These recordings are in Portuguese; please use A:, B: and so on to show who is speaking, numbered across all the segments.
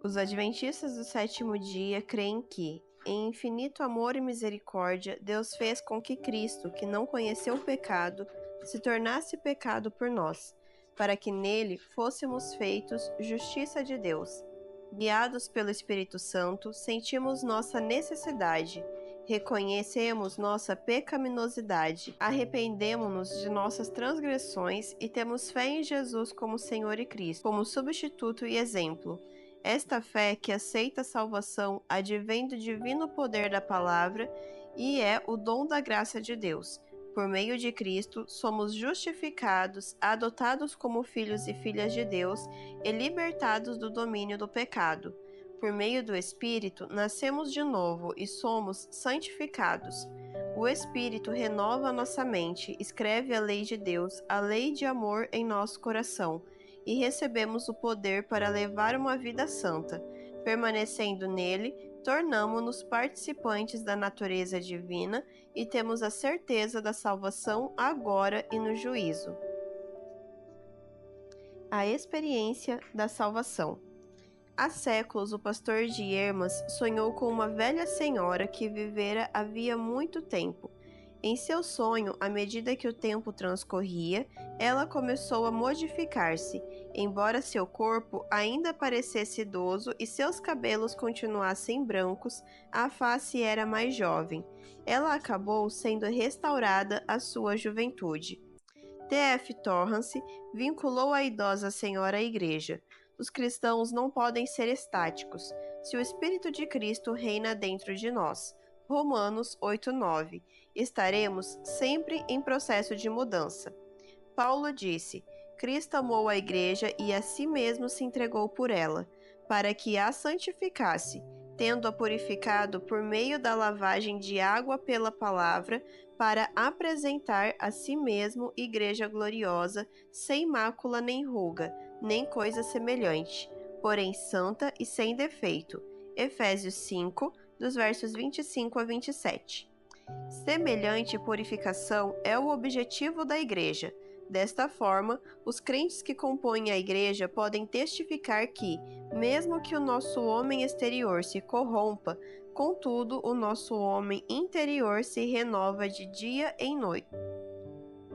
A: Os adventistas do sétimo dia creem que, em infinito amor e misericórdia, Deus fez com que Cristo, que não conheceu o pecado, se tornasse pecado por nós, para que nele fôssemos feitos justiça de Deus. Guiados pelo Espírito Santo, sentimos nossa necessidade, reconhecemos nossa pecaminosidade, arrependemo-nos de nossas transgressões e temos fé em Jesus como Senhor e Cristo, como substituto e exemplo. Esta fé que aceita a salvação advém do divino poder da palavra e é o dom da graça de Deus. Por meio de Cristo, somos justificados, adotados como filhos e filhas de Deus e libertados do domínio do pecado. Por meio do Espírito, nascemos de novo e somos santificados. O Espírito renova nossa mente, escreve a lei de Deus, a lei de amor em nosso coração, e recebemos o poder para levar uma vida santa. Permanecendo nele, tornamo-nos participantes da natureza divina e temos a certeza da salvação agora e no juízo. A experiência da salvação. Há séculos, o pastor de Yermas sonhou com uma velha senhora que vivera havia muito tempo. Em seu sonho, à medida que o tempo transcorria, ela começou a modificar-se. Embora seu corpo ainda parecesse idoso e seus cabelos continuassem brancos, a face era mais jovem. Ela acabou sendo restaurada à sua juventude. T.F. Torrance vinculou a idosa senhora à igreja. Os cristãos não podem ser estáticos, se o Espírito de Cristo reina dentro de nós. Romanos 8:9. Estaremos sempre em processo de mudança. Paulo disse: Cristo amou a igreja e a si mesmo se entregou por ela, para que a santificasse, tendo-a purificado por meio da lavagem de água pela palavra, para apresentar a si mesmo igreja gloriosa, sem mácula nem ruga, nem coisa semelhante, porém santa e sem defeito. Efésios 5, dos versos 25 a 27. Semelhante purificação é o objetivo da igreja. Desta forma, os crentes que compõem a igreja podem testificar que, mesmo que o nosso homem exterior se corrompa, contudo, o nosso homem interior se renova de dia em noite,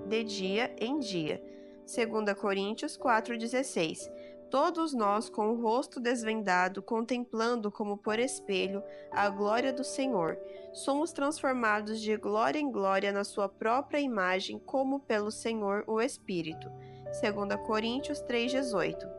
A: de dia em dia. 2 Coríntios 4,16. Todos nós, com o rosto desvendado, contemplando como por espelho a glória do Senhor, somos transformados de glória em glória na sua própria imagem, como pelo Senhor o Espírito. 2 Coríntios 3,18.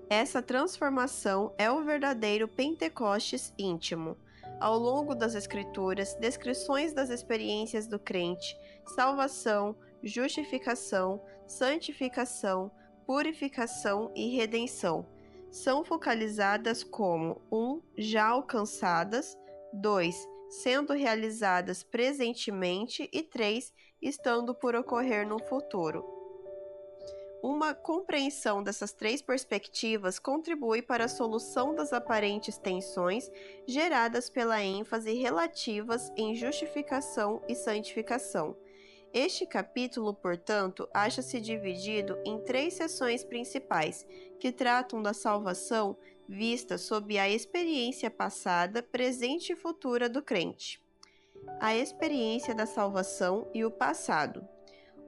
A: Essa transformação é o verdadeiro Pentecostes íntimo. Ao longo das Escrituras, descrições das experiências do crente, salvação, justificação, santificação, purificação e redenção, são focalizadas como 1. Já alcançadas, 2. Sendo realizadas presentemente e 3. Estando por ocorrer no futuro. Uma compreensão dessas três perspectivas contribui para a solução das aparentes tensões geradas pela ênfase relativas em justificação e santificação. Este capítulo, portanto, acha-se dividido em 3 seções principais, que tratam da salvação vista sob a experiência passada, presente e futura do crente. A experiência da salvação e o passado.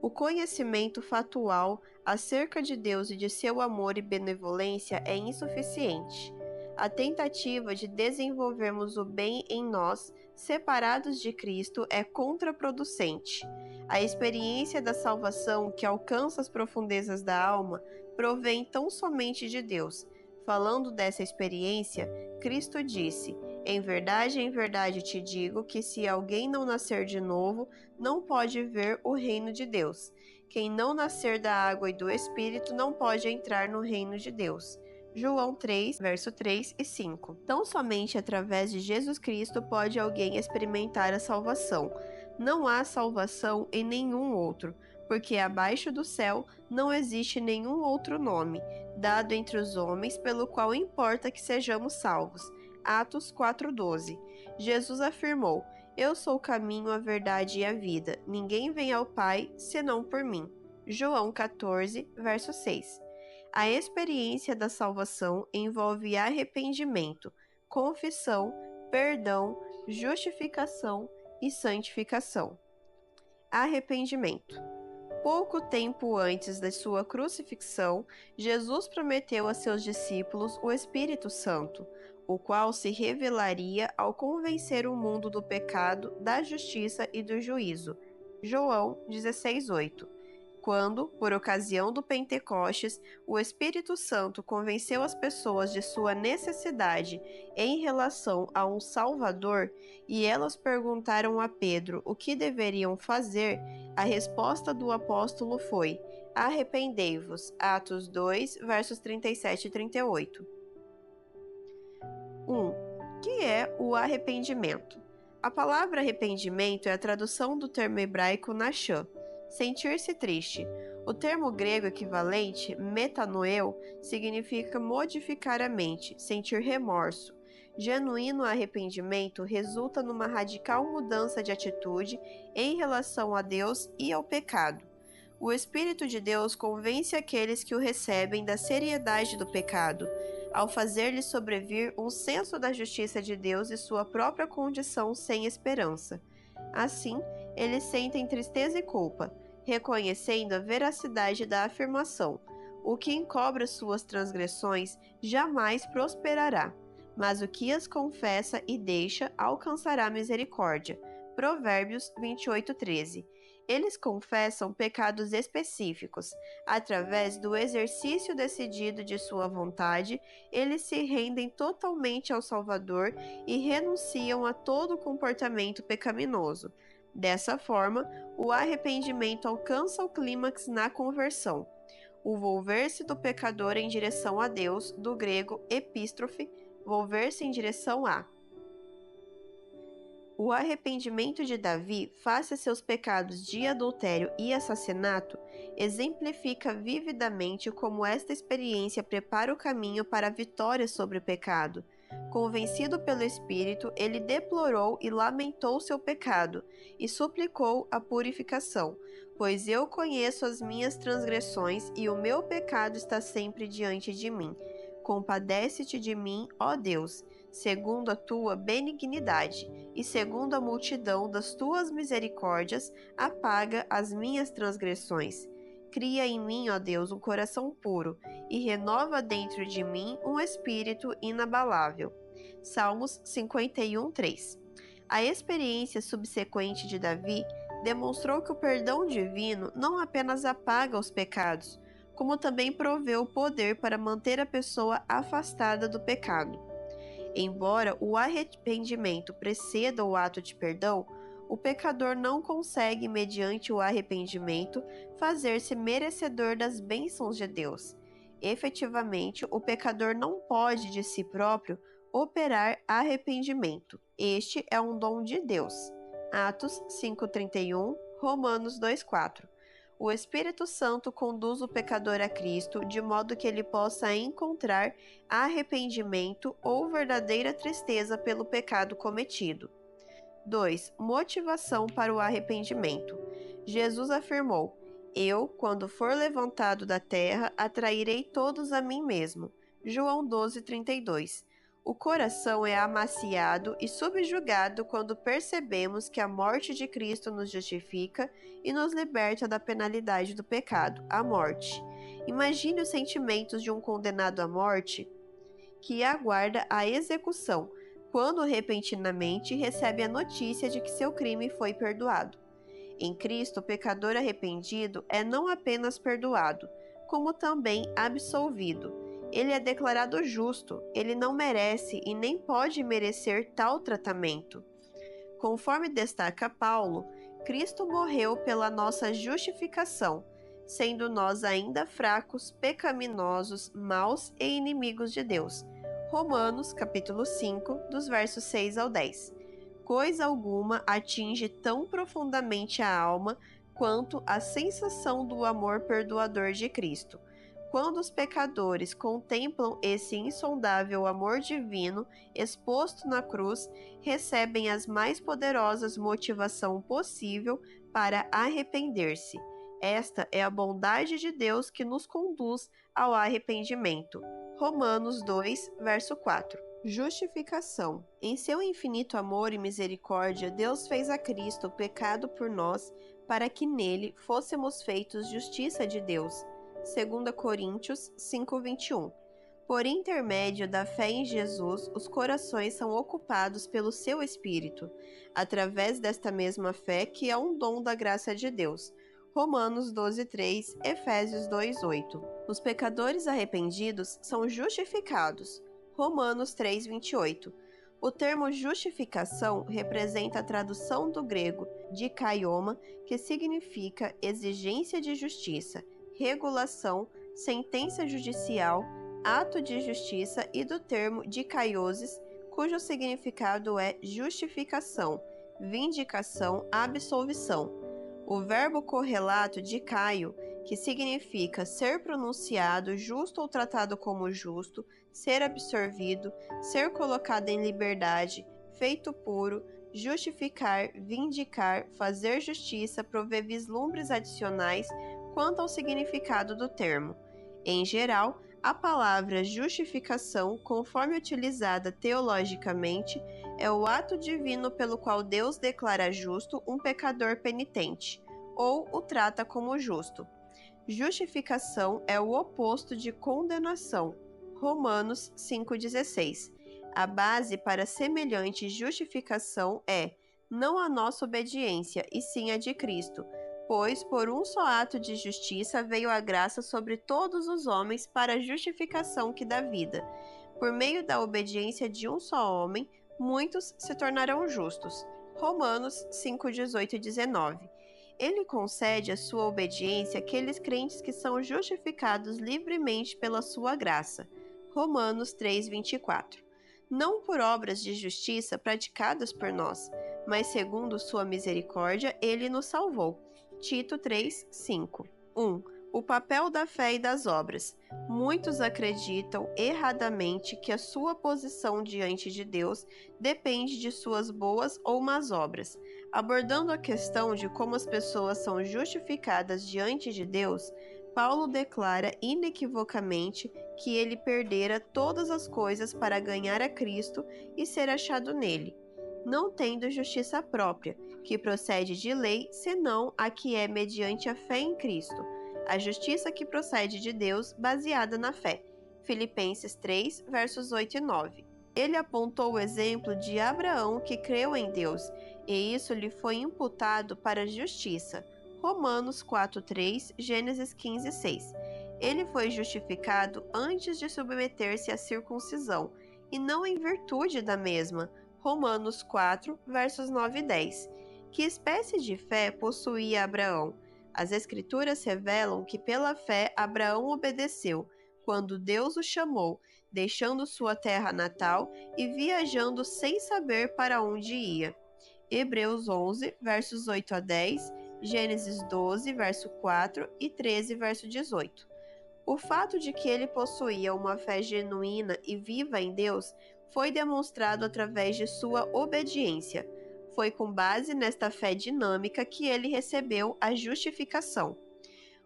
A: O conhecimento fatual acerca de Deus e de seu amor e benevolência é insuficiente. A tentativa de desenvolvermos o bem em nós, separados de Cristo, é contraproducente. A experiência da salvação que alcança as profundezas da alma provém tão somente de Deus. Falando dessa experiência, Cristo disse: em verdade te digo que se alguém não nascer de novo, não pode ver o reino de Deus. Quem não nascer da água e do Espírito não pode entrar no reino de Deus. João 3, verso 3 e 5. Tão somente através de Jesus Cristo pode alguém experimentar a salvação. Não há salvação em nenhum outro, porque abaixo do céu não existe nenhum outro nome, dado entre os homens, pelo qual importa que sejamos salvos. Atos 4,12. Jesus afirmou: Eu sou o caminho, a verdade e a vida. Ninguém vem ao Pai senão por mim. João 14, verso 6. A experiência da salvação envolve arrependimento, confissão, perdão, justificação e santificação. Arrependimento. Pouco tempo antes da sua crucifixão, Jesus prometeu a seus discípulos o Espírito Santo, o qual se revelaria ao convencer o mundo do pecado, da justiça e do juízo. João 16:8. Quando, por ocasião do Pentecostes, o Espírito Santo convenceu as pessoas de sua necessidade em relação a um Salvador, e elas perguntaram a Pedro o que deveriam fazer, a resposta do apóstolo foi: arrependei-vos. Atos 2, versos 37 e 38. 1. Que é o arrependimento? A palavra arrependimento é a tradução do termo hebraico nashã, sentir-se triste. O termo grego equivalente, metanoeu, significa modificar a mente, sentir remorso. Genuíno arrependimento resulta numa radical mudança de atitude em relação a Deus e ao pecado. O Espírito de Deus convence aqueles que o recebem da seriedade do pecado, ao fazer-lhes sobrevir um senso da justiça de Deus e sua própria condição sem esperança. Assim, eles sentem tristeza e culpa, reconhecendo a veracidade da afirmação: o que encobre suas transgressões jamais prosperará, mas o que as confessa e deixa alcançará misericórdia. Provérbios 28:13. Eles confessam pecados específicos. Através do exercício decidido de sua vontade, eles se rendem totalmente ao Salvador e renunciam a todo comportamento pecaminoso. Dessa forma, o arrependimento alcança o clímax na conversão. O volver-se do pecador em direção a Deus, do grego epístrofe, volver-se em direção a. O arrependimento de Davi face a seus pecados de adultério e assassinato exemplifica vividamente como esta experiência prepara o caminho para a vitória sobre o pecado. Convencido pelo Espírito, ele deplorou e lamentou seu pecado e suplicou a purificação, pois eu conheço as minhas transgressões e o meu pecado está sempre diante de mim. Compadece-te de mim, ó Deus, segundo a tua benignidade, e segundo a multidão das tuas misericórdias, apaga as minhas transgressões. Cria em mim, ó Deus, um coração puro, e renova dentro de mim um espírito inabalável. Salmos 51:3. A experiência subsequente de Davi demonstrou que o perdão divino não apenas apaga os pecados, como também provê o poder para manter a pessoa afastada do pecado. Embora o arrependimento preceda o ato de perdão, o pecador não consegue, mediante o arrependimento, fazer-se merecedor das bênçãos de Deus. Efetivamente, o pecador não pode, de si próprio, operar arrependimento. Este é um dom de Deus. Atos 5:31, Romanos 2:4. O Espírito Santo conduz o pecador a Cristo de modo que ele possa encontrar arrependimento ou verdadeira tristeza pelo pecado cometido. 2. Motivação para o arrependimento. Jesus afirmou: Eu, quando for levantado da terra, atrairei todos a mim mesmo. João 12:32. O coração é amaciado e subjugado quando percebemos que a morte de Cristo nos justifica e nos liberta da penalidade do pecado, a morte. Imagine os sentimentos de um condenado à morte que aguarda a execução, quando repentinamente recebe a notícia de que seu crime foi perdoado. Em Cristo, o pecador arrependido é não apenas perdoado, como também absolvido. Ele é declarado justo, ele não merece e nem pode merecer tal tratamento. Conforme destaca Paulo, Cristo morreu pela nossa justificação, sendo nós ainda fracos, pecaminosos, maus e inimigos de Deus. Romanos, capítulo 5, dos versos 6 ao 10. Coisa alguma atinge tão profundamente a alma quanto a sensação do amor perdoador de Cristo. Quando os pecadores contemplam esse insondável amor divino exposto na cruz, recebem as mais poderosas motivação possível para arrepender-se. Esta é a bondade de Deus que nos conduz ao arrependimento. Romanos 2, verso 4. Justificação. Em seu infinito amor e misericórdia, Deus fez a Cristo pecado por nós, para que nele fôssemos feitos justiça de Deus. 2 Coríntios 5:21. Por intermédio da fé em Jesus, os corações são ocupados pelo seu Espírito, através desta mesma fé que é um dom da graça de Deus. Romanos 12:3, Efésios 2:8. Os pecadores arrependidos são justificados. Romanos 3:28. O termo justificação representa a tradução do grego dikaioma, que significa exigência de justiça, regulação, sentença judicial, ato de justiça, e do termo dikaiosis, cujo significado é justificação, vindicação, absolvição. O verbo correlato dikaio, que significa ser pronunciado justo ou tratado como justo, ser absorvido, ser colocado em liberdade, feito puro, justificar, vindicar, fazer justiça, prover vislumbres adicionais quanto ao significado do termo. Em geral, a palavra justificação, conforme utilizada teologicamente, é o ato divino pelo qual Deus declara justo um pecador penitente, ou o trata como justo. Justificação é o oposto de condenação. Romanos 5,16. A base para semelhante justificação é não a nossa obediência, e sim a de Cristo, pois por um só ato de justiça veio a graça sobre todos os homens para a justificação que dá vida. Por meio da obediência de um só homem, muitos se tornarão justos. Romanos 5,18 e 19. Ele concede a sua obediência àqueles crentes que são justificados livremente pela sua graça. Romanos 3,24. Não por obras de justiça praticadas por nós, mas segundo sua misericórdia, ele nos salvou. Tito 3:5. 1. O papel da fé e das obras. Muitos acreditam erradamente que a sua posição diante de Deus depende de suas boas ou más obras. Abordando a questão de como as pessoas são justificadas diante de Deus, Paulo declara inequivocamente que ele perdera todas as coisas para ganhar a Cristo e ser achado nele, não tendo justiça própria, que procede de lei, senão a que é mediante a fé em Cristo, a justiça que procede de Deus, baseada na fé. Filipenses 3, versos 8 e 9. Ele apontou o exemplo de Abraão, que creu em Deus, e isso lhe foi imputado para a justiça. Romanos 4:3, Gênesis 15:6. Ele foi justificado antes de submeter-se à circuncisão, e não em virtude da mesma. Romanos 4, versos 9 e 10. Que espécie de fé possuía Abraão? As Escrituras revelam que pela fé Abraão obedeceu, quando Deus o chamou, deixando sua terra natal e viajando sem saber para onde ia. Hebreus 11, versos 8 a 10, Gênesis 12, verso 4 e 13, verso 18. O fato de que ele possuía uma fé genuína e viva em Deus foi demonstrado através de sua obediência. Foi com base nesta fé dinâmica que ele recebeu a justificação.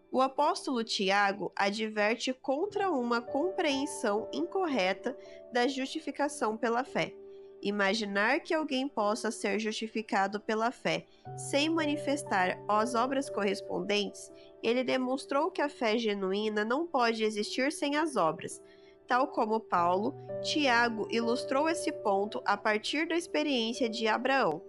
A: O apóstolo Tiago adverte contra uma compreensão incorreta da justificação pela fé. Imaginar que alguém possa ser justificado pela fé sem manifestar as obras correspondentes, ele demonstrou que a fé genuína não pode existir sem as obras. Tal como Paulo, Tiago ilustrou esse ponto a partir da experiência de Abraão.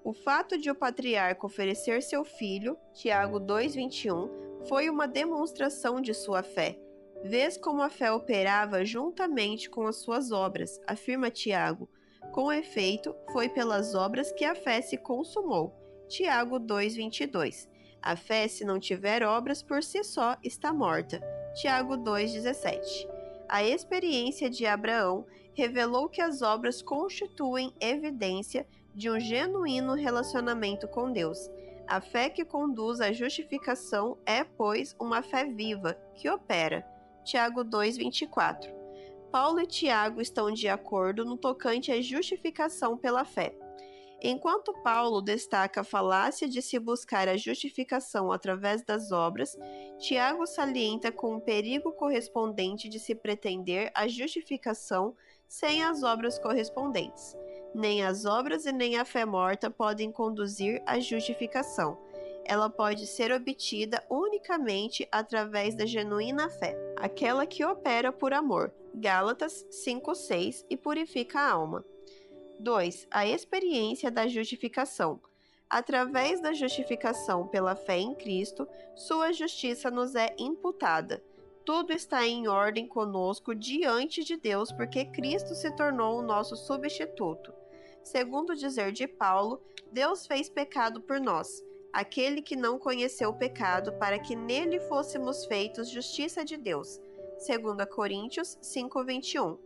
A: O fato de o patriarca oferecer seu filho, Tiago 2,21, foi uma demonstração de sua fé. Vês como a fé operava juntamente com as suas obras, afirma Tiago. Com efeito, foi pelas obras que a fé se consumou. Tiago 2,22. A fé, se não tiver obras por si só, está morta. Tiago 2,17. A experiência de Abraão revelou que as obras constituem evidência de um genuíno relacionamento com Deus. A fé que conduz à justificação é, pois, uma fé viva, que opera. Tiago 2,24. Paulo e Tiago estão de acordo no tocante à justificação pela fé. Enquanto Paulo destaca a falácia de se buscar a justificação através das obras, Tiago salienta com o perigo correspondente de se pretender a justificação sem as obras correspondentes. Nem as obras e nem a fé morta podem conduzir à justificação. Ela pode ser obtida unicamente através da genuína fé, aquela que opera por amor. Gálatas 5:6 e purifica a alma. 2. A experiência da justificação. Através da justificação pela fé em Cristo, sua justiça nos é imputada. Tudo está em ordem conosco diante de Deus porque Cristo se tornou o nosso substituto. Segundo o dizer de Paulo, Deus fez pecado por nós, aquele que não conheceu o pecado, para que nele fôssemos feitos justiça de Deus. 2 Coríntios 5:21.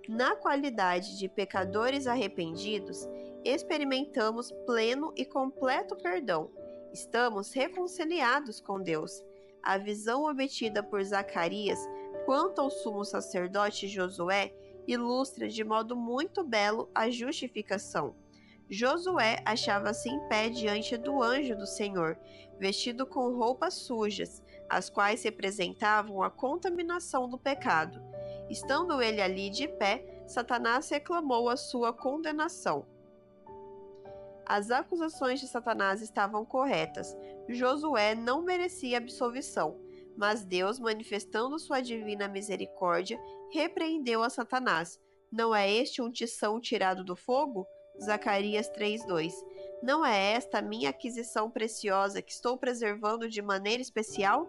A: Na qualidade de pecadores arrependidos, experimentamos pleno e completo perdão. Estamos reconciliados com Deus. A visão obtida por Zacarias quanto ao sumo sacerdote Josué ilustra de modo muito belo a justificação. Josué achava-se em pé diante do anjo do Senhor, vestido com roupas sujas, as quais representavam a contaminação do pecado. Estando ele ali de pé, Satanás reclamou a sua condenação. As acusações de Satanás estavam corretas. Josué não merecia absolvição, mas Deus, manifestando sua divina misericórdia, repreendeu a Satanás. Não é este um tição tirado do fogo? Zacarias 3:2. Não é esta a minha aquisição preciosa que estou preservando de maneira especial?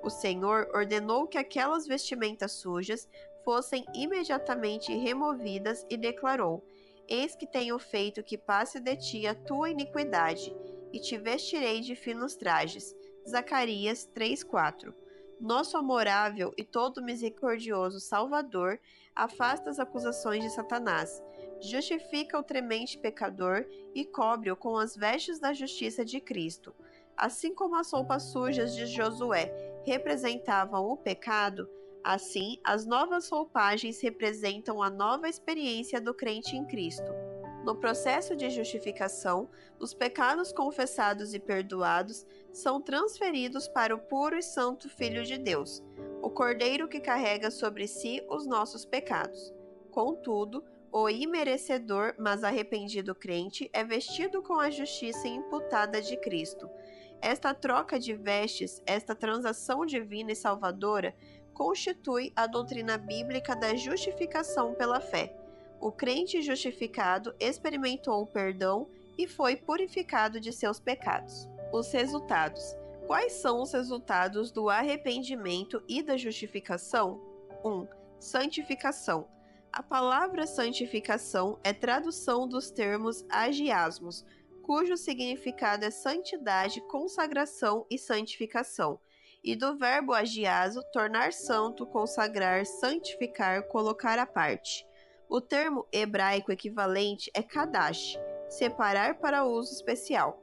A: O Senhor ordenou que aquelas vestimentas sujas fossem imediatamente removidas e declarou: Eis que tenho feito que passe de ti a tua iniquidade, e te vestirei de finos trajes. Zacarias 3:4. Nosso amorável e todo misericordioso Salvador afasta as acusações de Satanás, justifica o tremente pecador e cobre-o com as vestes da justiça de Cristo. Assim como as roupas sujas de Josué representavam o pecado, assim as novas roupagens representam a nova experiência do crente em Cristo. No processo de justificação, os pecados confessados e perdoados são transferidos para o puro e santo Filho de Deus, o Cordeiro que carrega sobre si os nossos pecados. Contudo, o imerecedor, mas arrependido crente é vestido com a justiça imputada de Cristo. Esta troca de vestes, esta transação divina e salvadora, constitui a doutrina bíblica da justificação pela fé. O crente justificado experimentou o perdão e foi purificado de seus pecados. Os resultados. Quais são os resultados do arrependimento e da justificação? 1. Santificação. A palavra santificação é tradução dos termos agiasmos, cujo significado é santidade, consagração e santificação, e do verbo agiaso, tornar santo, consagrar, santificar, colocar à parte. O termo hebraico equivalente é kadash, separar para uso especial.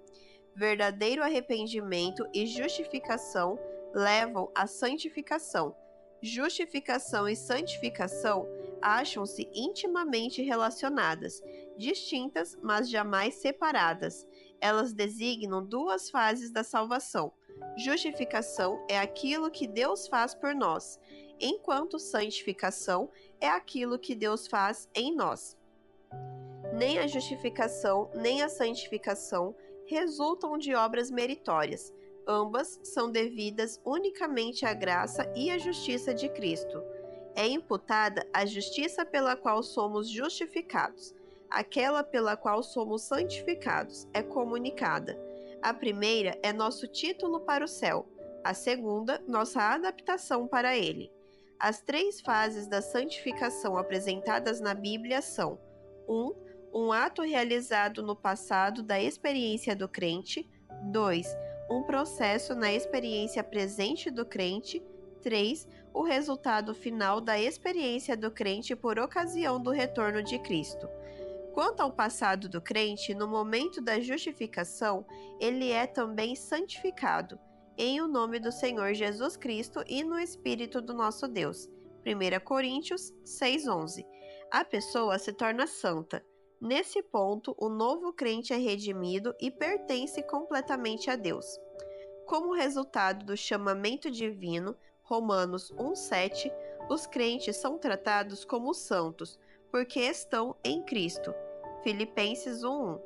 A: Verdadeiro arrependimento e justificação levam à santificação. Justificação e santificação acham-se intimamente relacionadas, distintas, mas jamais separadas. Elas designam duas fases da salvação. Justificação é aquilo que Deus faz por nós, enquanto santificação é aquilo que Deus faz em nós. Nem a justificação nem a santificação resultam de obras meritórias. Ambas são devidas unicamente à graça e à justiça de Cristo. É imputada a justiça pela qual somos justificados. Aquela pela qual somos santificados é comunicada. A primeira é nosso título para o céu. A segunda, nossa adaptação para ele. As três fases da santificação apresentadas na Bíblia são: 1. Um ato realizado no passado da experiência do crente. 2. Um processo na experiência presente do crente. 3. O resultado final da experiência do crente por ocasião do retorno de Cristo. Quanto ao passado do crente, no momento da justificação, ele é também santificado, em o nome do Senhor Jesus Cristo e no Espírito do nosso Deus. 1 Coríntios 6:11. A pessoa se torna santa. Nesse ponto, o novo crente é redimido e pertence completamente a Deus. Como resultado do chamamento divino, Romanos 1,7, os crentes são tratados como santos, porque estão em Cristo. Filipenses 1,1.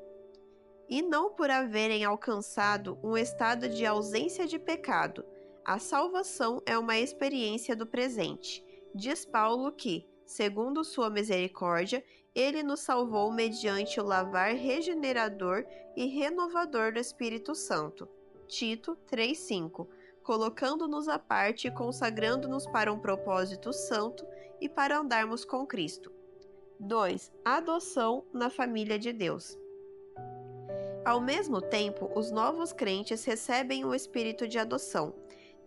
A: E não por haverem alcançado um estado de ausência de pecado. A salvação é uma experiência do presente. Diz Paulo que, segundo sua misericórdia, ele nos salvou mediante o lavar regenerador e renovador do Espírito Santo. Tito 3,5, colocando-nos à parte e consagrando-nos para um propósito santo e para andarmos com Cristo. 2. Adoção na família de Deus. Ao mesmo tempo, os novos crentes recebem o espírito de adoção.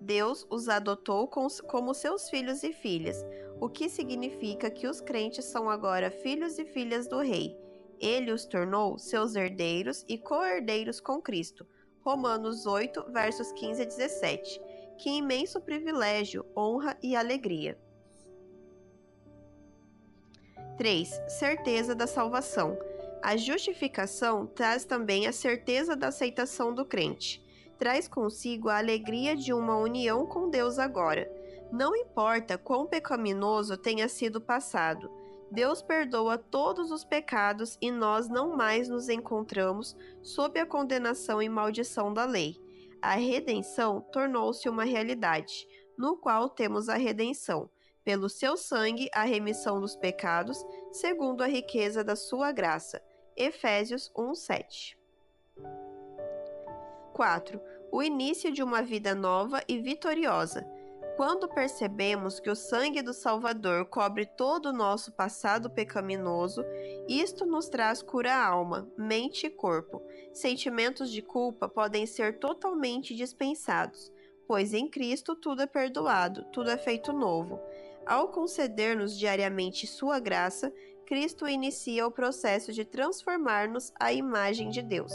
A: Deus os adotou como seus filhos e filhas, o que significa que os crentes são agora filhos e filhas do Rei. Ele os tornou seus herdeiros e co-herdeiros com Cristo. Romanos 8, versos 15 a 17. Que imenso privilégio, honra e alegria. 3. Certeza da salvação. A justificação traz também a certeza da aceitação do crente. Traz consigo a alegria de uma união com Deus agora. Não importa quão pecaminoso tenha sido o passado, Deus perdoa todos os pecados e nós não mais nos encontramos sob a condenação e maldição da lei. A redenção tornou-se uma realidade, no qual temos a redenção, pelo seu sangue a remissão dos pecados, segundo a riqueza da sua graça. Efésios 1:7. 4. O início de uma vida nova e vitoriosa. Quando percebemos que o sangue do Salvador cobre todo o nosso passado pecaminoso, isto nos traz cura à alma, mente e corpo. Sentimentos de culpa podem ser totalmente dispensados, pois em Cristo tudo é perdoado, tudo é feito novo. Ao conceder-nos diariamente sua graça, Cristo inicia o processo de transformar-nos à imagem de Deus.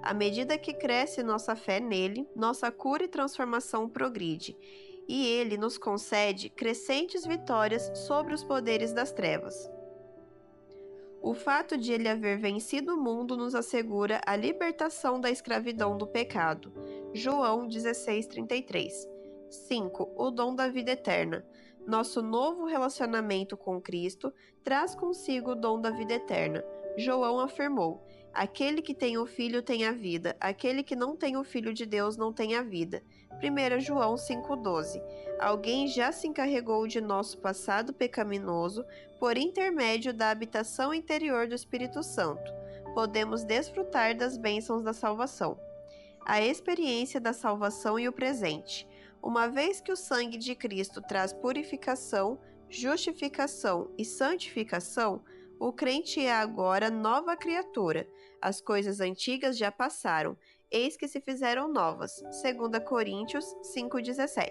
A: À medida que cresce nossa fé nele, nossa cura e transformação progride, e ele nos concede crescentes vitórias sobre os poderes das trevas. O fato de ele haver vencido o mundo nos assegura a libertação da escravidão do pecado. João 16:33. 5. O dom da vida eterna. Nosso novo relacionamento com Cristo traz consigo o dom da vida eterna. João afirmou: aquele que tem o Filho tem a vida, aquele que não tem o Filho de Deus não tem a vida. 1 João 5,12. Alguém já se encarregou de nosso passado pecaminoso por intermédio da habitação interior do Espírito Santo. Podemos desfrutar das bênçãos da salvação. A experiência da salvação e o presente. Uma vez que o sangue de Cristo traz purificação, justificação e santificação, o crente é agora nova criatura. As coisas antigas já passaram, eis que se fizeram novas. 2 Coríntios 5,17.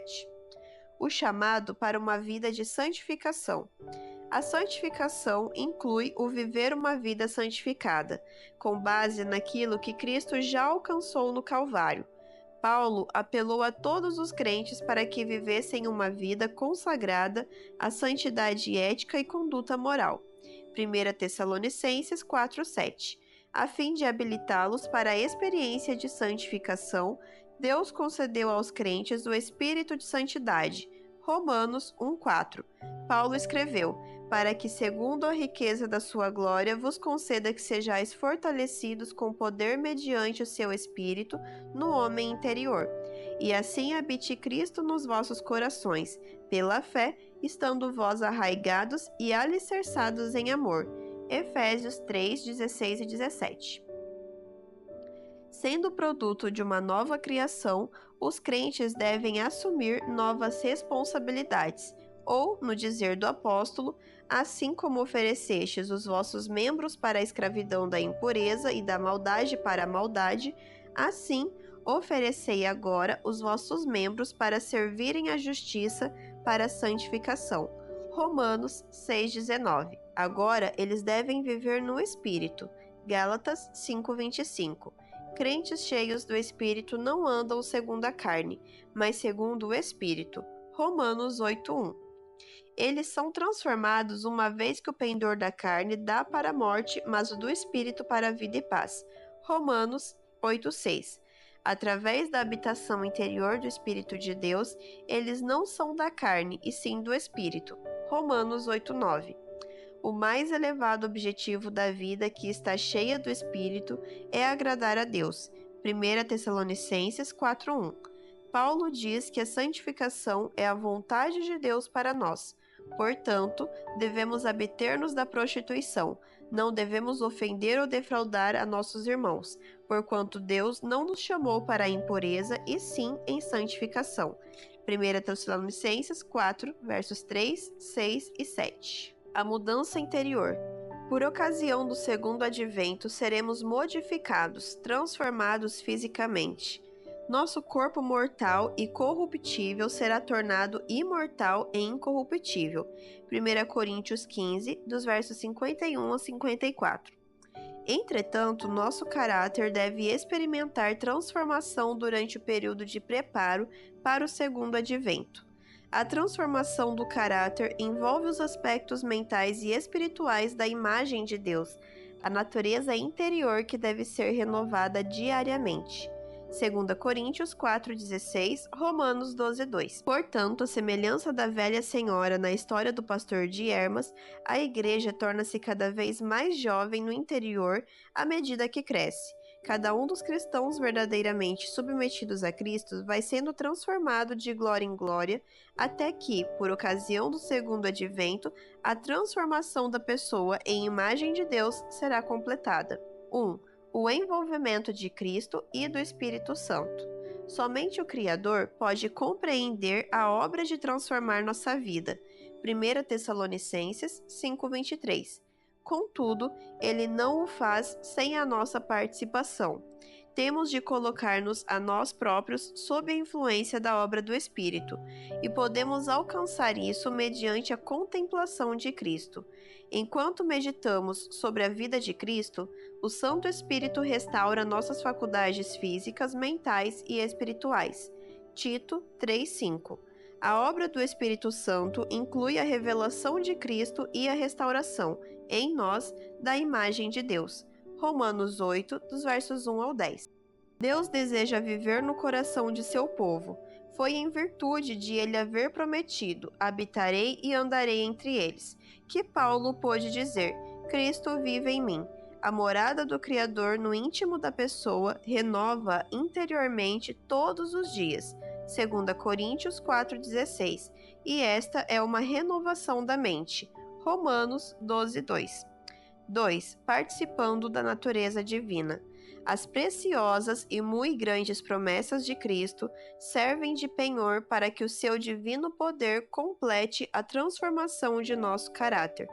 A: O chamado para uma vida de santificação. A santificação inclui o viver uma vida santificada, com base naquilo que Cristo já alcançou no Calvário. Paulo apelou a todos os crentes para que vivessem uma vida consagrada à santidade ética e conduta moral. 1 Tessalonicenses 4:7. A fim de habilitá-los para a experiência de santificação, Deus concedeu aos crentes o Espírito de Santidade. Romanos 1:4. Paulo escreveu: para que, segundo a riqueza da sua glória, vos conceda que sejais fortalecidos com poder mediante o seu Espírito no homem interior. E assim habite Cristo nos vossos corações, pela fé, estando vós arraigados e alicerçados em amor. Efésios 3:16 e 17. Sendo produto de uma nova criação, os crentes devem assumir novas responsabilidades, ou, no dizer do apóstolo, assim como oferecestes os vossos membros para a escravidão da impureza e da maldade para a maldade, assim oferecei agora os vossos membros para servirem à justiça para a santificação. Romanos 6,19. Agora eles devem viver no Espírito. Gálatas 5,25. Crentes cheios do Espírito não andam segundo a carne, mas segundo o Espírito. Romanos 8,1. Eles são transformados uma vez que o pendor da carne dá para a morte, mas o do espírito para a vida e paz. Romanos 8:6. Através da habitação interior do Espírito de Deus, eles não são da carne, e sim do Espírito. Romanos 8:9. O mais elevado objetivo da vida que está cheia do Espírito é agradar a Deus. 1 Tessalonicenses 4:1. Paulo diz que a santificação é a vontade de Deus para nós. Portanto, devemos abster-nos da prostituição. Não devemos ofender ou defraudar a nossos irmãos, porquanto Deus não nos chamou para a impureza, e sim em santificação. 1 Tessalonicenses 4, versos 3, 6 e 7. A mudança interior. Por ocasião do segundo advento, seremos modificados, transformados fisicamente. Nosso corpo mortal e corruptível será tornado imortal e incorruptível. 1 Coríntios 15, dos versos 51 a 54. Entretanto, nosso caráter deve experimentar transformação durante o período de preparo para o segundo advento. A transformação do caráter envolve os aspectos mentais e espirituais da imagem de Deus, a natureza interior que deve ser renovada diariamente. 2 Coríntios 4,16, Romanos 12,2. Portanto, a semelhança da velha senhora na história do pastor de Hermas, a igreja torna-se cada vez mais jovem no interior à medida que cresce. Cada um dos cristãos verdadeiramente submetidos a Cristo vai sendo transformado de glória em glória, até que, por ocasião do segundo advento, a transformação da pessoa em imagem de Deus será completada. 1. O envolvimento de Cristo e do Espírito Santo. Somente o Criador pode compreender a obra de transformar nossa vida. 1 Tessalonicenses 5:23. Contudo, ele não o faz sem a nossa participação. Temos de colocar-nos a nós próprios sob a influência da obra do Espírito, e podemos alcançar isso mediante a contemplação de Cristo. Enquanto meditamos sobre a vida de Cristo, o Santo Espírito restaura nossas faculdades físicas, mentais e espirituais. Tito 3:5. A obra do Espírito Santo inclui a revelação de Cristo e a restauração, em nós, da imagem de Deus. Romanos 8, dos versos 1 ao 10. Deus deseja viver no coração de seu povo. Foi em virtude de ele haver prometido: habitarei e andarei entre eles, que Paulo pôde dizer: Cristo vive em mim. A morada do Criador no íntimo da pessoa renova interiormente todos os dias. 2 Coríntios 4,16. E esta é uma renovação da mente. Romanos 12:2. 2. Participando da natureza divina. As preciosas e muito grandes promessas de Cristo servem de penhor para que o seu divino poder complete a transformação de nosso caráter.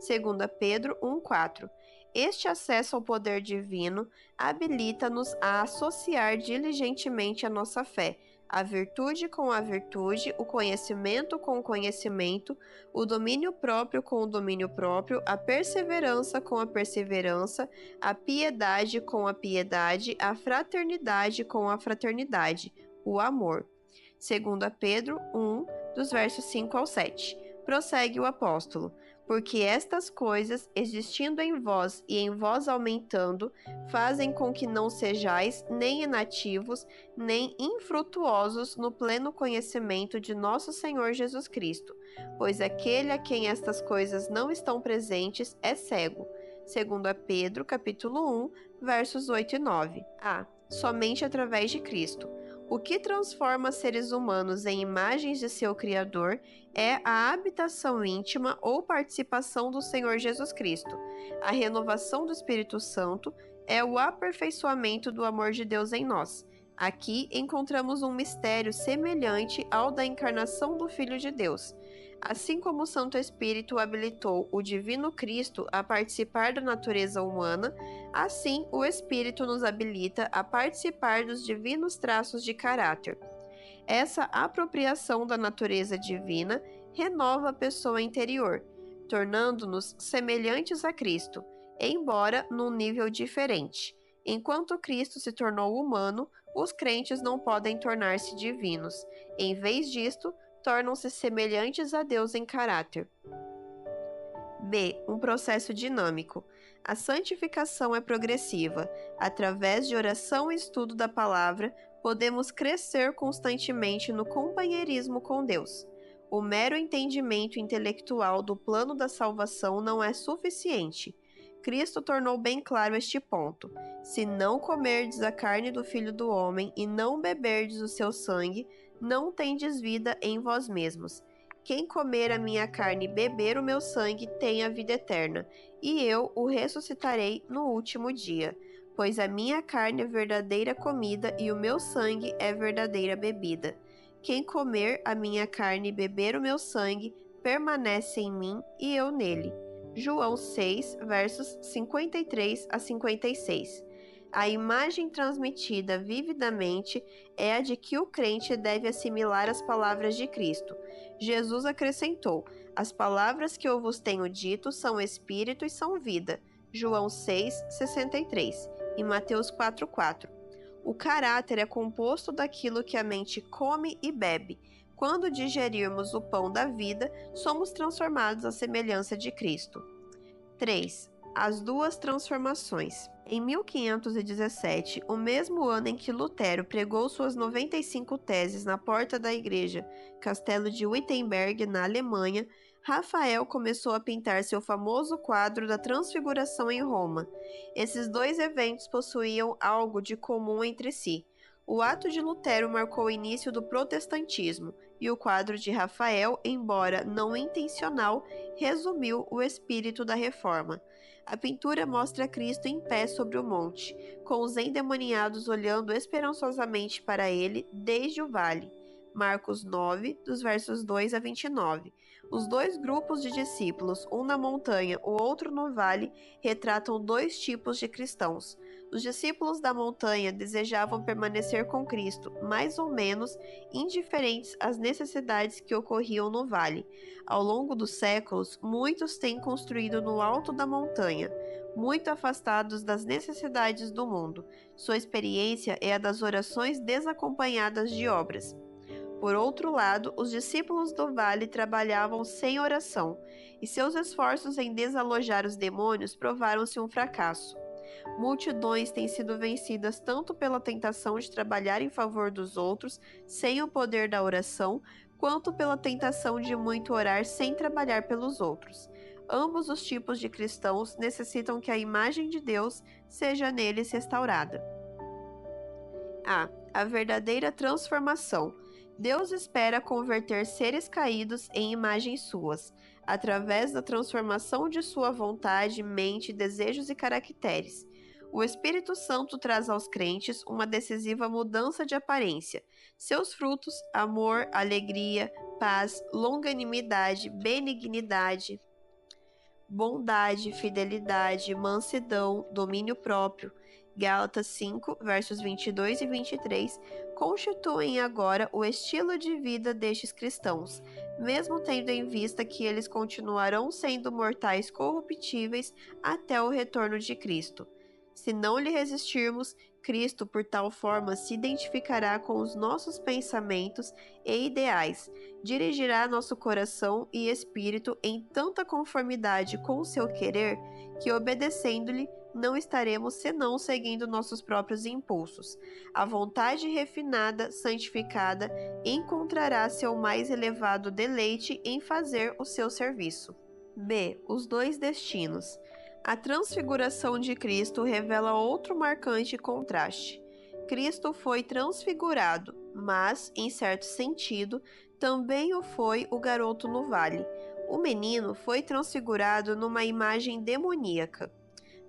A: 2 Pedro 1,4. Este acesso ao poder divino habilita-nos a associar diligentemente a nossa fé, a virtude com a virtude, o conhecimento com o conhecimento, o domínio próprio com o domínio próprio, a perseverança com a perseverança, a piedade com a piedade, a fraternidade com a fraternidade, o amor. 2 Pedro 1, dos versos 5 ao 7. Prossegue o apóstolo: porque estas coisas, existindo em vós e em vós aumentando, fazem com que não sejais nem inativos, nem infrutuosos no pleno conhecimento de nosso Senhor Jesus Cristo, pois aquele a quem estas coisas não estão presentes é cego. 2 Pedro, capítulo 1, versos 8 e 9. Somente através de Cristo. O que transforma seres humanos em imagens de seu Criador é a habitação íntima ou participação do Senhor Jesus Cristo. A renovação do Espírito Santo é o aperfeiçoamento do amor de Deus em nós. Aqui encontramos um mistério semelhante ao da encarnação do Filho de Deus. Assim como o Santo Espírito habilitou o Divino Cristo a participar da natureza humana, assim o Espírito nos habilita a participar dos divinos traços de caráter. Essa apropriação da natureza divina renova a pessoa interior, tornando-nos semelhantes a Cristo, embora num nível diferente. Enquanto Cristo se tornou humano, os crentes não podem tornar-se divinos. Em vez disto, tornam-se semelhantes a Deus em caráter. B. Um processo dinâmico. A santificação é progressiva. Através de oração e estudo da palavra, podemos crescer constantemente no companheirismo com Deus. O mero entendimento intelectual do plano da salvação não é suficiente. Cristo tornou bem claro este ponto. Se não comerdes a carne do Filho do Homem e não beberdes o seu sangue, não tendes vida em vós mesmos. Quem comer a minha carne e beber o meu sangue tem a vida eterna, e eu o ressuscitarei no último dia. Pois a minha carne é verdadeira comida e o meu sangue é verdadeira bebida. Quem comer a minha carne e beber o meu sangue permanece em mim e eu nele. João 6, versos 53 a 56. A imagem transmitida vividamente é a de que o crente deve assimilar as palavras de Cristo. Jesus acrescentou: as palavras que eu vos tenho dito são espírito e são vida. João 6:63 e Mateus 4:4. O caráter é composto daquilo que a mente come e bebe. Quando digerirmos o pão da vida, somos transformados à semelhança de Cristo. 3. As duas transformações. Em 1517, o mesmo ano em que Lutero pregou suas 95 teses na porta da igreja Castelo de Wittenberg, na Alemanha, Rafael começou a pintar seu famoso quadro da Transfiguração em Roma. Esses dois eventos possuíam algo de comum entre si. O ato de Lutero marcou o início do protestantismo, e o quadro de Rafael, embora não intencional, resumiu o espírito da reforma. A pintura mostra Cristo em pé sobre o monte, com os endemoniados olhando esperançosamente para ele desde o vale. Marcos 9, dos versos 2 a 29. Os dois grupos de discípulos, um na montanha, o outro no vale, retratam dois tipos de cristãos. Os discípulos da montanha desejavam permanecer com Cristo, mais ou menos indiferentes às necessidades que ocorriam no vale. Ao longo dos séculos, muitos têm construído no alto da montanha, muito afastados das necessidades do mundo. Sua experiência é a das orações desacompanhadas de obras. Por outro lado, os discípulos do vale trabalhavam sem oração, e seus esforços em desalojar os demônios provaram-se um fracasso. Multidões têm sido vencidas tanto pela tentação de trabalhar em favor dos outros, sem o poder da oração, quanto pela tentação de muito orar sem trabalhar pelos outros. Ambos os tipos de cristãos necessitam que a imagem de Deus seja neles restaurada. A verdadeira transformação. Deus espera converter seres caídos em imagens suas, através da transformação de sua vontade, mente, desejos e caracteres. O Espírito Santo traz aos crentes uma decisiva mudança de aparência. Seus frutos, amor, alegria, paz, longanimidade, benignidade, bondade, fidelidade, mansidão, domínio próprio. Gálatas 5, versos 22 e 23, constituem agora o estilo de vida destes cristãos, mesmo tendo em vista que eles continuarão sendo mortais corruptíveis até o retorno de Cristo. Se não lhe resistirmos, Cristo, por tal forma, se identificará com os nossos pensamentos e ideais, dirigirá nosso coração e espírito em tanta conformidade com o seu querer que, obedecendo-lhe, não estaremos senão seguindo nossos próprios impulsos. A vontade refinada, santificada, encontrará seu mais elevado deleite em fazer o seu serviço. B. Os dois destinos. A transfiguração de Cristo revela outro marcante contraste. Cristo foi transfigurado, mas, em certo sentido, também o foi o garoto no vale. O menino foi transfigurado numa imagem demoníaca.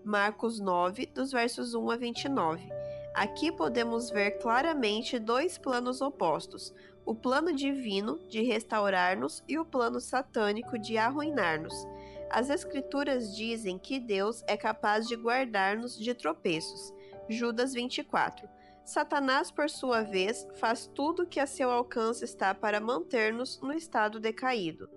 A: Marcos 9, dos versos 1 a 29. Aqui podemos ver claramente dois planos opostos: o plano divino de restaurar-nos e o plano satânico de arruinar-nos. As Escrituras dizem que Deus é capaz de guardar-nos de tropeços. Judas 24. Satanás, por sua vez, faz tudo o que a seu alcance está para manter-nos no estado decaído.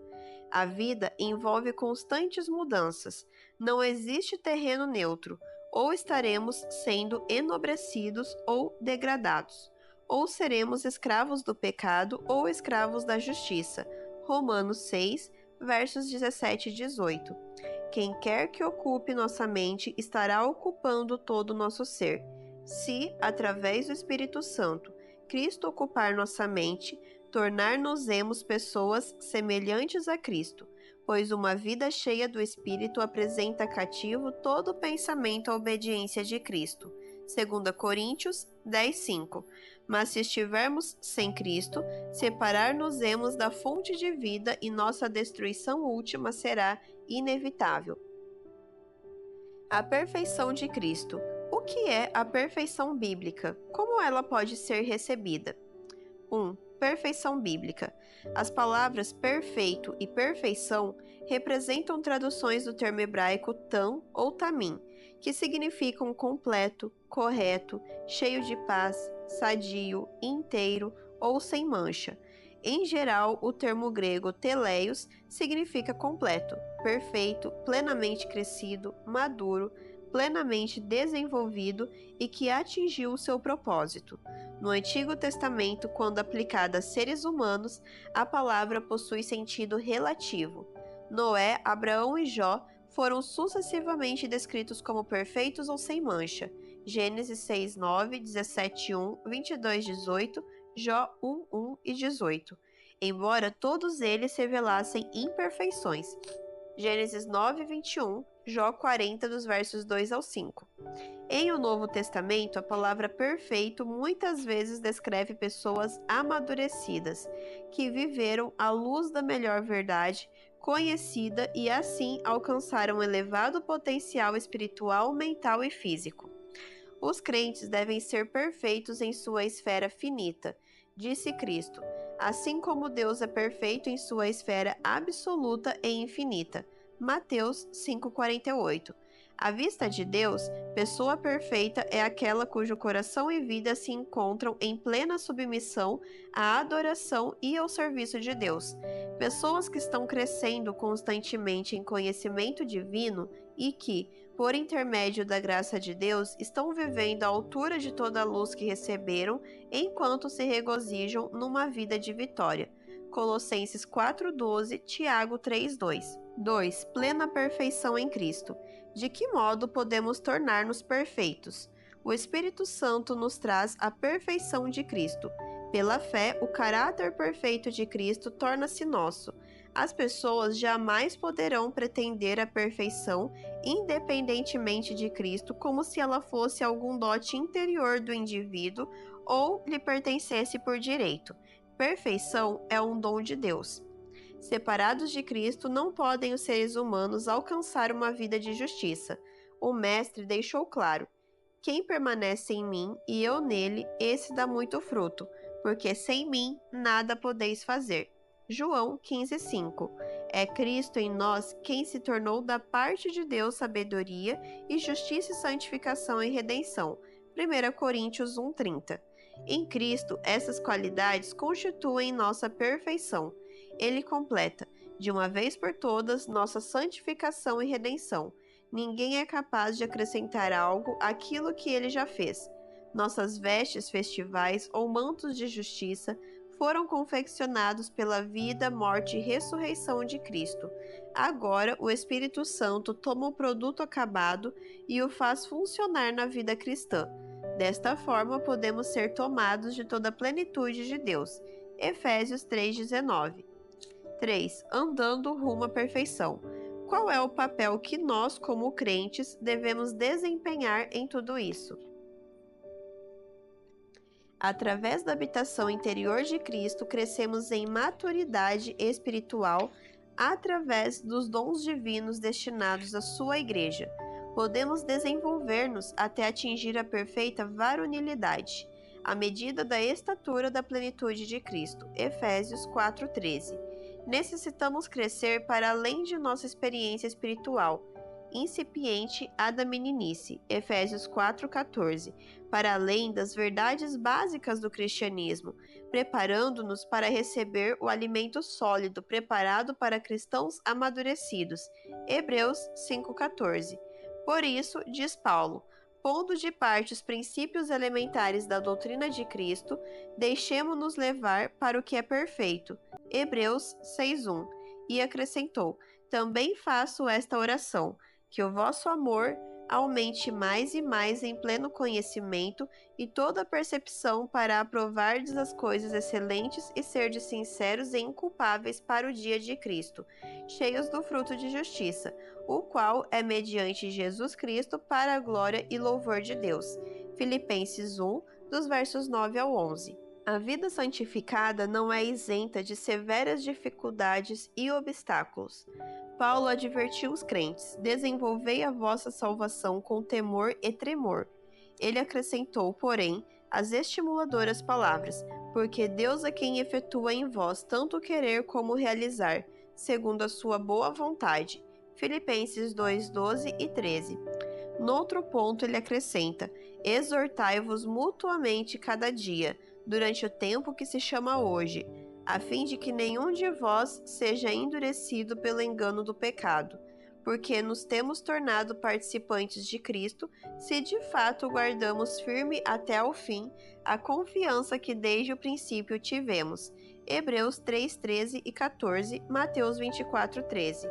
A: A vida envolve constantes mudanças. Não existe terreno neutro. Ou estaremos sendo enobrecidos ou degradados. ou seremos escravos do pecado ou escravos da justiça. Romanos 6, versos 17 e 18. Quem quer que ocupe nossa mente estará ocupando todo o nosso ser. Se, através do Espírito Santo, Cristo ocupar nossa mente, tornar-nos-emos pessoas semelhantes a Cristo, pois uma vida cheia do Espírito apresenta cativo todo pensamento à obediência de Cristo. 2 Coríntios 10:5. Mas se estivermos sem Cristo, separar-nos-emos da fonte de vida e nossa destruição última será inevitável. A perfeição de Cristo. O que é a perfeição bíblica? Como ela pode ser recebida? 1. Perfeição bíblica. As palavras perfeito e perfeição representam traduções do termo hebraico tam ou tamim, que significam completo, correto, cheio de paz, sadio, inteiro ou sem mancha. Em geral, o termo grego teleios significa completo, perfeito, plenamente crescido, maduro, plenamente desenvolvido e que atingiu o seu propósito. No Antigo Testamento, quando aplicada a seres humanos, a palavra possui sentido relativo. Noé, Abraão e Jó foram sucessivamente descritos como perfeitos ou sem mancha. Gênesis 6:9, 17:1, 22:18, Jó 1:1 e 18. Embora todos eles revelassem imperfeições. Gênesis 9:21, Jó 40, dos versos 2 ao 5. Em o Novo Testamento, a palavra perfeito muitas vezes descreve pessoas amadurecidas, que viveram à luz da melhor verdade conhecida e assim alcançaram um elevado potencial espiritual, mental e físico. Os crentes devem ser perfeitos em sua esfera finita, disse Cristo, assim como Deus é perfeito em sua esfera absoluta e infinita. Mateus 5:48. À vista de Deus, pessoa perfeita é aquela cujo coração e vida se encontram em plena submissão à adoração e ao serviço de Deus. Pessoas que estão crescendo constantemente em conhecimento divino e que, por intermédio da graça de Deus, estão vivendo à altura de toda a luz que receberam, enquanto se regozijam numa vida de vitória. Colossenses 4:12, Tiago 3:2. 2. Plena perfeição em Cristo. De que modo podemos tornar-nos perfeitos? O Espírito Santo nos traz a perfeição de Cristo. Pela fé, o caráter perfeito de Cristo torna-se nosso. As pessoas jamais poderão pretender a perfeição independentemente de Cristo, como se ela fosse algum dote interior do indivíduo ou lhe pertencesse por direito. Perfeição é um dom de Deus. Separados de Cristo, não podem os seres humanos alcançar uma vida de justiça. O Mestre deixou claro: quem permanece em mim e eu nele, esse dá muito fruto, porque sem mim nada podeis fazer. João 15:5. É Cristo em nós quem se tornou da parte de Deus sabedoria e justiça e santificação e redenção. 1 Coríntios 1:30. Em Cristo, essas qualidades constituem nossa perfeição. Ele completa, de uma vez por todas, nossa santificação e redenção. Ninguém é capaz de acrescentar algo àquilo que ele já fez. Nossas vestes festivais ou mantos de justiça foram confeccionados pela vida, morte e ressurreição de Cristo. Agora, o Espírito Santo toma o produto acabado e o faz funcionar na vida cristã. Desta forma, podemos ser tomados de toda a plenitude de Deus. Efésios 3:19. 3. Andando rumo à perfeição. Qual é o papel que nós, como crentes, devemos desempenhar em tudo isso? Através da habitação interior de Cristo, crescemos em maturidade espiritual através dos dons divinos destinados à sua igreja. Podemos desenvolver-nos até atingir a perfeita varonilidade, à medida da estatura da plenitude de Cristo. Efésios 4:13. Necessitamos crescer para além de nossa experiência espiritual, incipiente à da meninice, Efésios 4:14, para além das verdades básicas do cristianismo, preparando-nos para receber o alimento sólido preparado para cristãos amadurecidos, Hebreus 5:14. Por isso, diz Paulo, Pondo de parte os princípios elementares da doutrina de Cristo, deixemo-nos levar para o que é perfeito. Hebreus 6:1. E acrescentou: Também faço esta oração, que o vosso amor aumente mais e mais em pleno conhecimento e toda percepção para aprovardes as coisas excelentes e serdes sinceros e inculpáveis para o dia de Cristo, cheios do fruto de justiça, o qual é mediante Jesus Cristo para a glória e louvor de Deus. Filipenses 1, dos versos 9 ao 11. A vida santificada não é isenta de severas dificuldades e obstáculos. Paulo advertiu os crentes: desenvolvei a vossa salvação com temor e tremor. Ele acrescentou, porém, as estimuladoras palavras: porque Deus é quem efetua em vós tanto querer como realizar, segundo a sua boa vontade. Filipenses 2, 12 e 13. Noutro ponto ele acrescenta: exortai-vos mutuamente cada dia, durante o tempo que se chama hoje, a fim de que nenhum de vós seja endurecido pelo engano do pecado, porque nos temos tornado participantes de Cristo, se de fato guardamos firme até ao fim a confiança que desde o princípio tivemos. Hebreus 3, 13 e 14, Mateus 24, 13.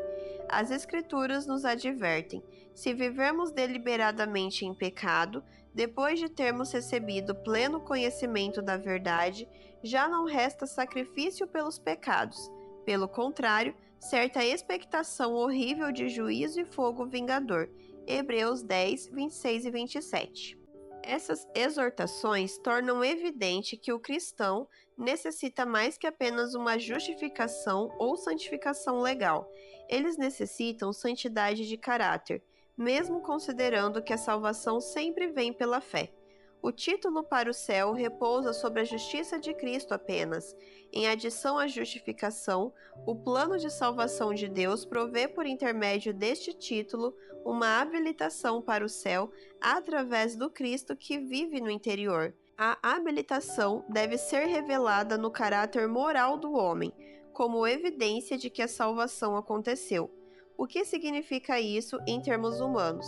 A: As Escrituras nos advertem: se vivermos deliberadamente em pecado, depois de termos recebido pleno conhecimento da verdade, já não resta sacrifício pelos pecados. Pelo contrário, certa expectação horrível de juízo e fogo vingador. Hebreus 10, 26 e 27. Essas exortações tornam evidente que o cristão necessita mais que apenas uma justificação ou santificação legal. Eles necessitam santidade de caráter, mesmo considerando que a salvação sempre vem pela fé. O título para o céu repousa sobre a justiça de Cristo apenas. Em adição à justificação, o plano de salvação de Deus provê por intermédio deste título uma habilitação para o céu através do Cristo que vive no interior. A habilitação deve ser revelada no caráter moral do homem, como evidência de que a salvação aconteceu. O que significa isso em termos humanos?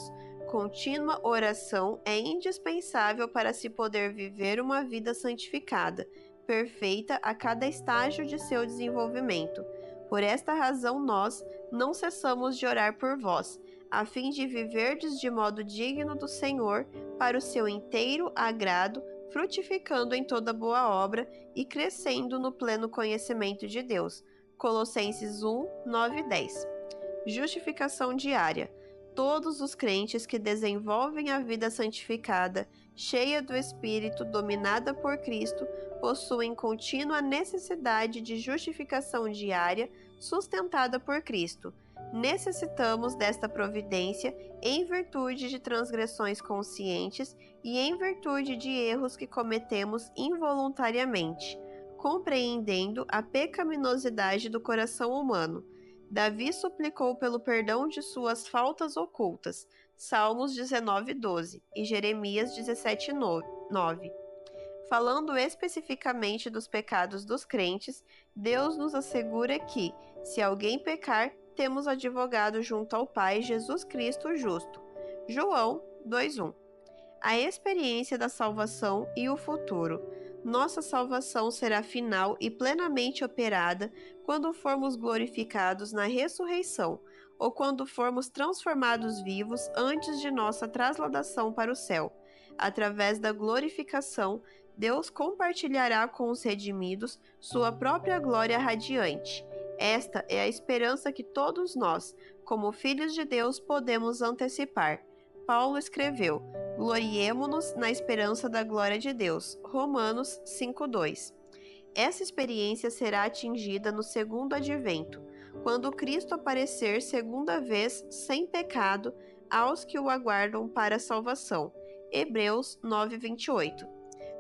A: Contínua oração é indispensável para se poder viver uma vida santificada, perfeita a cada estágio de seu desenvolvimento. Por esta razão nós não cessamos de orar por vós, a fim de viverdes de modo digno do Senhor, para o seu inteiro agrado, frutificando em toda boa obra e crescendo no pleno conhecimento de Deus. Colossenses 1, 9 e 10. Justificação diária. Todos os crentes que desenvolvem a vida santificada, cheia do Espírito, dominada por Cristo, possuem contínua necessidade de justificação diária, sustentada por Cristo. Necessitamos desta providência em virtude de transgressões conscientes e em virtude de erros que cometemos involuntariamente, compreendendo a pecaminosidade do coração humano. Davi suplicou pelo perdão de suas faltas ocultas, Salmos 19, 12 e Jeremias 17, 9. Falando especificamente dos pecados dos crentes, Deus nos assegura que, se alguém pecar, temos advogado junto ao Pai, Jesus Cristo o justo. João 2:1. A experiência da salvação e o futuro. Nossa salvação será final e plenamente operada quando formos glorificados na ressurreição, ou quando formos transformados vivos antes de nossa trasladação para o céu. Através da glorificação, Deus compartilhará com os redimidos sua própria glória radiante. Esta é a esperança que todos nós, como filhos de Deus, podemos antecipar. Paulo escreveu: gloriemo-nos na esperança da glória de Deus. Romanos 5:2. Essa experiência será atingida no segundo advento, quando Cristo aparecer segunda vez sem pecado aos que o aguardam para a salvação. Hebreus 9:28.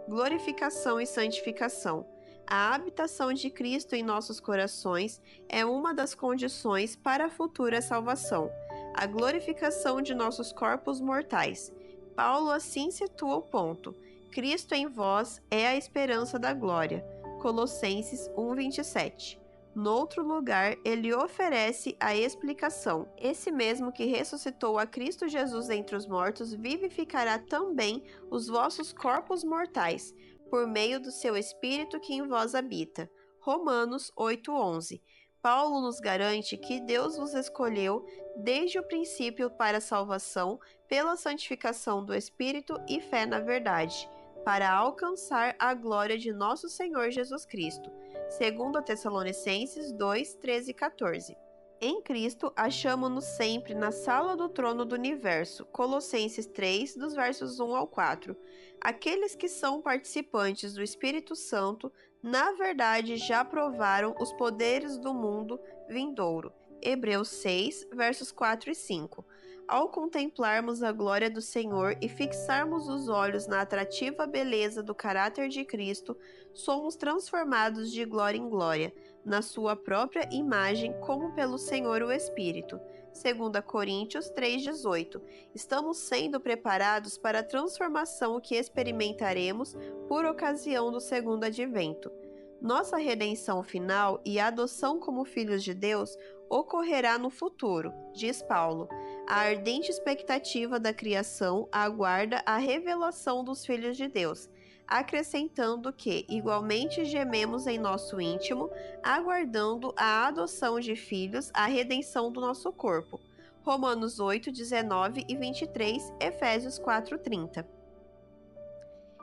A: Glorificação e santificação. A habitação de Cristo em nossos corações é uma das condições para a futura salvação. A glorificação de nossos corpos mortais. Paulo assim situa o ponto: Cristo em vós é a esperança da glória. Colossenses 1:27. Noutro lugar, ele oferece a explicação. Esse mesmo que ressuscitou a Cristo Jesus dentre os mortos, vivificará também os vossos corpos mortais, por meio do seu Espírito que em vós habita. Romanos 8:11. Paulo nos garante que Deus vos escolheu desde o princípio para a salvação, pela santificação do Espírito e fé na verdade, para alcançar a glória de nosso Senhor Jesus Cristo. 2 Tessalonicenses 2, 13 e 14. Em Cristo, achamo-nos sempre na sala do trono do universo. Colossenses 3, dos versos 1 ao 4. Aqueles que são participantes do Espírito Santo, na verdade, já provaram os poderes do mundo vindouro. Hebreus 6, versos 4 e 5. Ao contemplarmos a glória do Senhor e fixarmos os olhos na atrativa beleza do caráter de Cristo, somos transformados de glória em glória, na sua própria imagem, como pelo Senhor o Espírito. 2 Coríntios 3,18. Estamos sendo preparados para a transformação que experimentaremos por ocasião do segundo advento. Nossa redenção final e adoção como filhos de Deus ocorrerá no futuro, diz Paulo. A ardente expectativa da criação aguarda a revelação dos filhos de Deus, acrescentando que, igualmente, gememos em nosso íntimo, aguardando a adoção de filhos, a redenção do nosso corpo. Romanos 8, 19 e 23, Efésios 4, 30.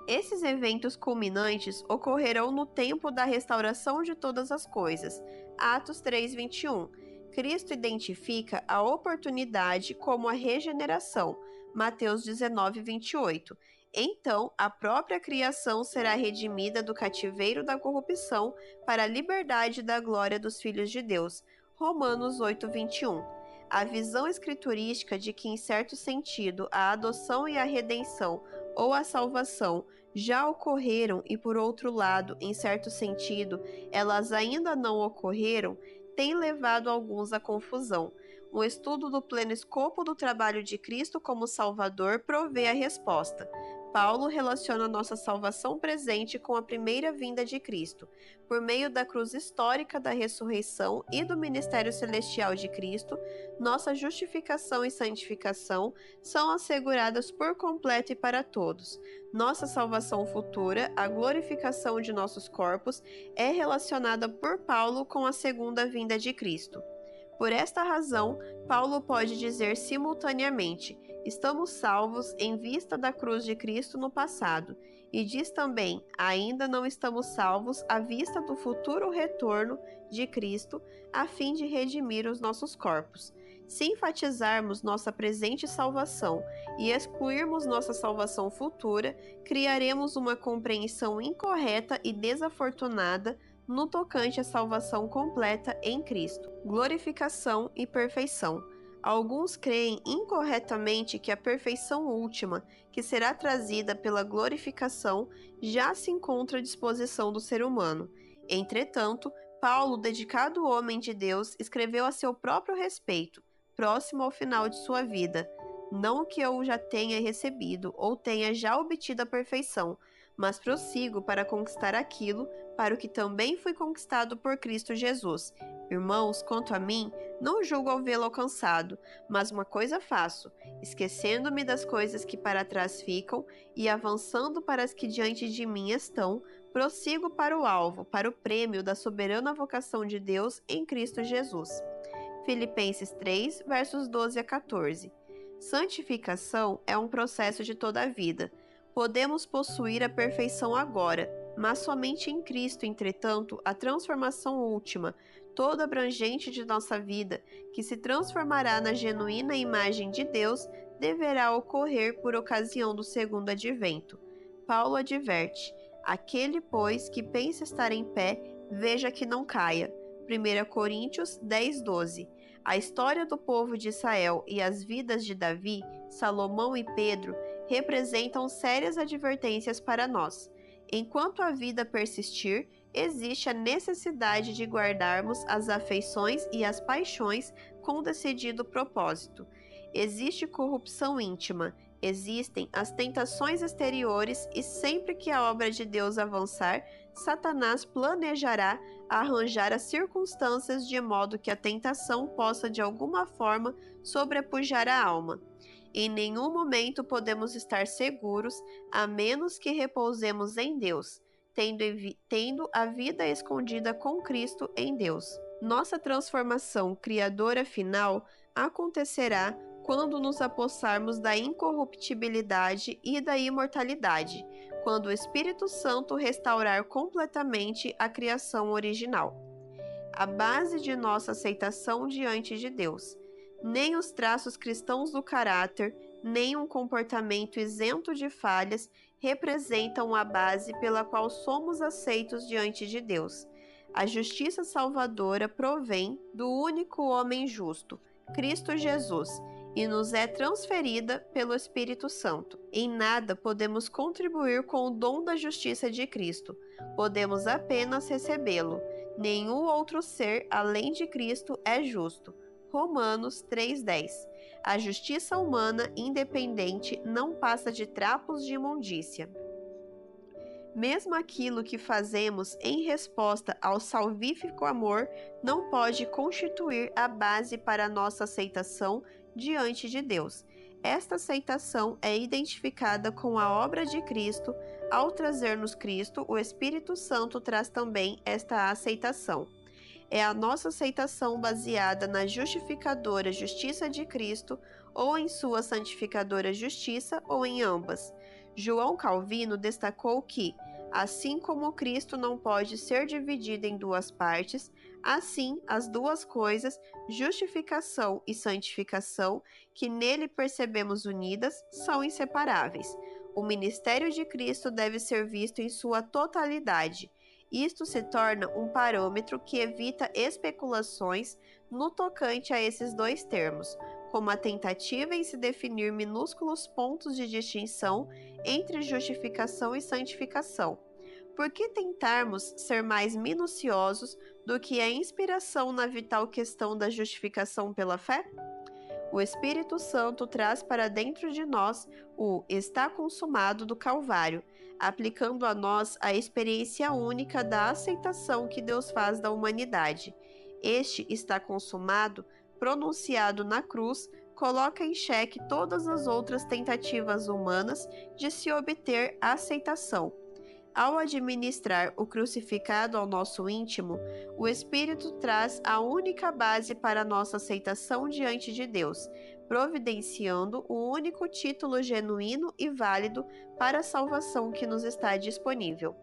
A: Esses eventos culminantes ocorrerão no tempo da restauração de todas as coisas. Atos 3, 21. Cristo identifica a oportunidade como a regeneração. Mateus 19, 28. Então, a própria criação será redimida do cativeiro da corrupção para a liberdade da glória dos filhos de Deus. Romanos 8, 21. A visão escriturística de que, em certo sentido, a adoção e a redenção ou a salvação já ocorreram e, por outro lado, em certo sentido, elas ainda não ocorreram, tem levado alguns à confusão. Um estudo do pleno escopo do trabalho de Cristo como Salvador provê a resposta. Paulo relaciona nossa salvação presente com a primeira vinda de Cristo. Por meio da cruz histórica da ressurreição e do ministério celestial de Cristo, nossa justificação e santificação são asseguradas por completo e para todos. Nossa salvação futura, a glorificação de nossos corpos, é relacionada por Paulo com a segunda vinda de Cristo. Por esta razão, Paulo pode dizer simultaneamente: estamos salvos em vista da cruz de Cristo no passado, e diz também: ainda não estamos salvos à vista do futuro retorno de Cristo, a fim de redimir os nossos corpos. Se enfatizarmos nossa presente salvação e excluirmos nossa salvação futura, criaremos uma compreensão incorreta e desafortunada no tocante à salvação completa em Cristo, glorificação e perfeição. Alguns creem incorretamente que a perfeição última, que será trazida pela glorificação, já se encontra à disposição do ser humano. Entretanto, Paulo, dedicado homem de Deus, escreveu a seu próprio respeito, próximo ao final de sua vida: não que eu já tenha recebido ou tenha já obtido a perfeição, mas prossigo para conquistar aquilo para o que também fui conquistado por Cristo Jesus. Irmãos, quanto a mim, não julgo havê-lo alcançado, mas uma coisa faço, esquecendo-me das coisas que para trás ficam e avançando para as que diante de mim estão, prossigo para o alvo, para o prêmio da soberana vocação de Deus em Cristo Jesus. Filipenses 3, versos 12 a 14. Santificação é um processo de toda a vida. Podemos possuir a perfeição agora, mas somente em Cristo, entretanto, a transformação última, toda abrangente de nossa vida, que se transformará na genuína imagem de Deus, deverá ocorrer por ocasião do segundo advento. Paulo adverte: aquele, pois, que pensa estar em pé, veja que não caia. 1 Coríntios 10, 12. A história do povo de Israel e as vidas de Davi, Salomão e Pedro representam sérias advertências para nós. Enquanto a vida persistir, existe a necessidade de guardarmos as afeições e as paixões com decidido propósito. Existe corrupção íntima, Existem as tentações exteriores e sempre que a obra de Deus avançar, Satanás planejará arranjar as circunstâncias de modo que a tentação possa de alguma forma sobrepujar a alma. Em nenhum momento podemos estar seguros, a menos que repousemos em Deus, tendo a vida escondida com Cristo em Deus. Nossa transformação criadora final acontecerá quando nos apossarmos da incorruptibilidade e da imortalidade, quando o Espírito Santo restaurar completamente a criação original. A base de nossa aceitação diante de Deus. Nem os traços cristãos do caráter, nem um comportamento isento de falhas representam a base pela qual somos aceitos diante de Deus. A justiça salvadora provém do único homem justo, Cristo Jesus, e nos é transferida pelo Espírito Santo. Em nada podemos contribuir com o dom da justiça de Cristo, podemos apenas recebê-lo. Nenhum outro ser além de Cristo é justo. Romanos 3,10. A justiça humana independente não passa de trapos de imundícia. Mesmo aquilo que fazemos em resposta ao salvífico amor não pode constituir a base para nossa aceitação diante de Deus. Esta aceitação é identificada com a obra de Cristo. Ao trazer-nos Cristo, o Espírito Santo traz também esta aceitação. É a nossa aceitação baseada na justificadora justiça de Cristo, ou em sua santificadora justiça, ou em ambas. João Calvino destacou que, assim como Cristo não pode ser dividido em duas partes, assim as duas coisas, justificação e santificação, que nele percebemos unidas, são inseparáveis. O ministério de Cristo deve ser visto em sua totalidade. Isto se torna um parâmetro que evita especulações no tocante a esses dois termos, como a tentativa em se definir minúsculos pontos de distinção entre justificação e santificação. Por que tentarmos ser mais minuciosos do que a inspiração na vital questão da justificação pela fé? O Espírito Santo traz para dentro de nós o está consumado do Calvário, aplicando a nós a experiência única da aceitação que Deus faz da humanidade. Este está consumado, pronunciado na cruz, coloca em xeque todas as outras tentativas humanas de se obter a aceitação. Ao administrar o crucificado ao nosso íntimo, o Espírito traz a única base para a nossa aceitação diante de Deus, providenciando o único título genuíno e válido para a salvação que nos está disponível.